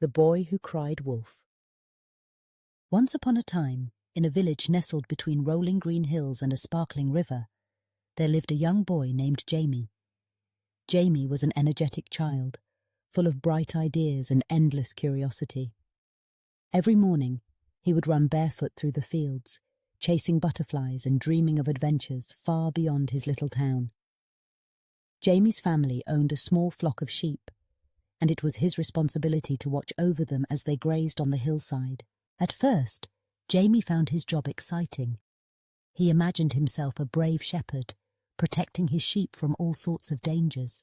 The Boy Who Cried Wolf. Once upon a time, in a village nestled between rolling green hills and a sparkling river, there lived a young boy named Jamie. Jamie was an energetic child, full of bright ideas and endless curiosity. Every morning, he would run barefoot through the fields, chasing butterflies and dreaming of adventures far beyond his little town. Jamie's family owned a small flock of sheep, and it was his responsibility to watch over them as they grazed on the hillside. At first, Jamie found his job exciting. He imagined himself a brave shepherd, protecting his sheep from all sorts of dangers.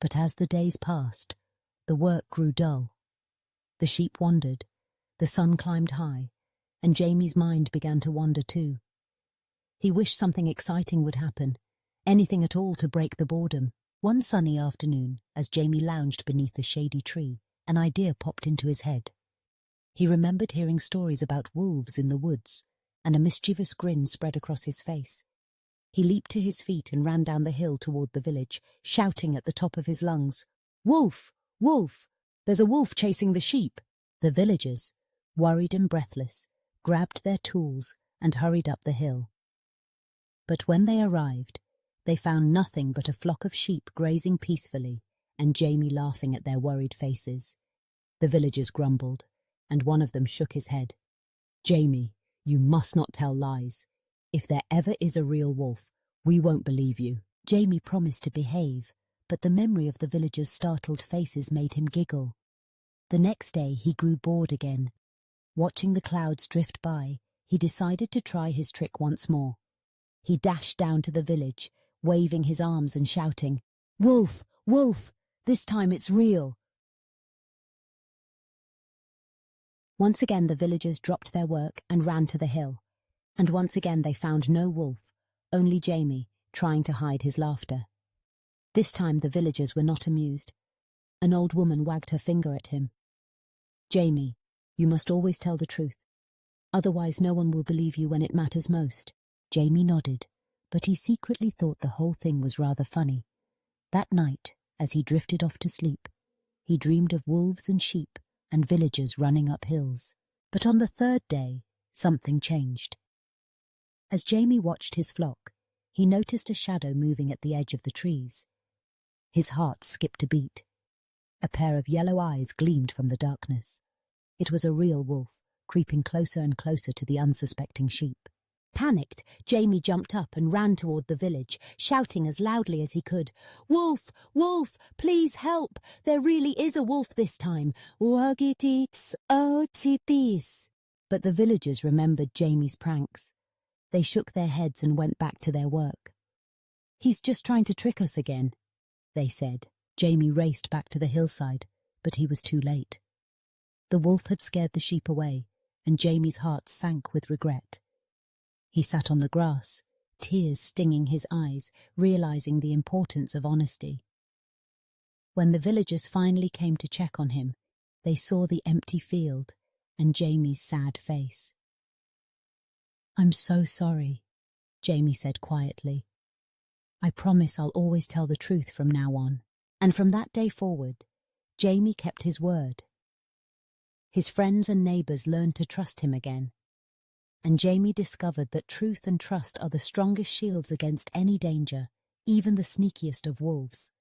But as the days passed, the work grew dull. The sheep wandered, the sun climbed high, and Jamie's mind began to wander too. He wished something exciting would happen, anything at all to break the boredom. One sunny afternoon, as Jamie lounged beneath a shady tree, an idea popped into his head. He remembered hearing stories about wolves in the woods, and a mischievous grin spread across his face. He leaped to his feet and ran down the hill toward the village, shouting at the top of his lungs, "Wolf! Wolf! There's a wolf chasing the sheep!" The villagers, worried and breathless, grabbed their tools and hurried up the hill. But when they arrived, they found nothing but a flock of sheep grazing peacefully and Jamie laughing at their worried faces. The villagers grumbled, and one of them shook his head. "Jamie, you must not tell lies. If there ever is a real wolf, we won't believe you." Jamie promised to behave, but the memory of the villagers' startled faces made him giggle. The next day he grew bored again. Watching the clouds drift by, he decided to try his trick once more. He dashed down to the village, waving his arms and shouting, "Wolf! Wolf! This time it's real!" Once again the villagers dropped their work and ran to the hill, and once again they found no wolf, only Jamie, trying to hide his laughter. This time the villagers were not amused. An old woman wagged her finger at him. "Jamie, you must always tell the truth. Otherwise no one will believe you when it matters most." Jamie nodded, but he secretly thought the whole thing was rather funny. That night, as he drifted off to sleep, he dreamed of wolves and sheep and villagers running up hills. But on the third day, something changed. As Jamie watched his flock, he noticed a shadow moving at the edge of the trees. His heart skipped a beat. A pair of yellow eyes gleamed from the darkness. It was a real wolf, creeping closer and closer to the unsuspecting sheep. Panicked, Jamie jumped up and ran toward the village, shouting as loudly as he could, "Wolf! Wolf! Please help! There really is a wolf this time! Wagitits otitis!" But the villagers remembered Jamie's pranks. They shook their heads and went back to their work. "He's just trying to trick us again," they said. Jamie raced back to the hillside, but he was too late. The wolf had scared the sheep away, and Jamie's heart sank with regret. He sat on the grass, tears stinging his eyes, realizing the importance of honesty. When the villagers finally came to check on him, they saw the empty field and Jamie's sad face. "I'm so sorry," Jamie said quietly. "I promise I'll always tell the truth from now on." And from that day forward, Jamie kept his word. His friends and neighbours learned to trust him again, and Jamie discovered that truth and trust are the strongest shields against any danger, even the sneakiest of wolves.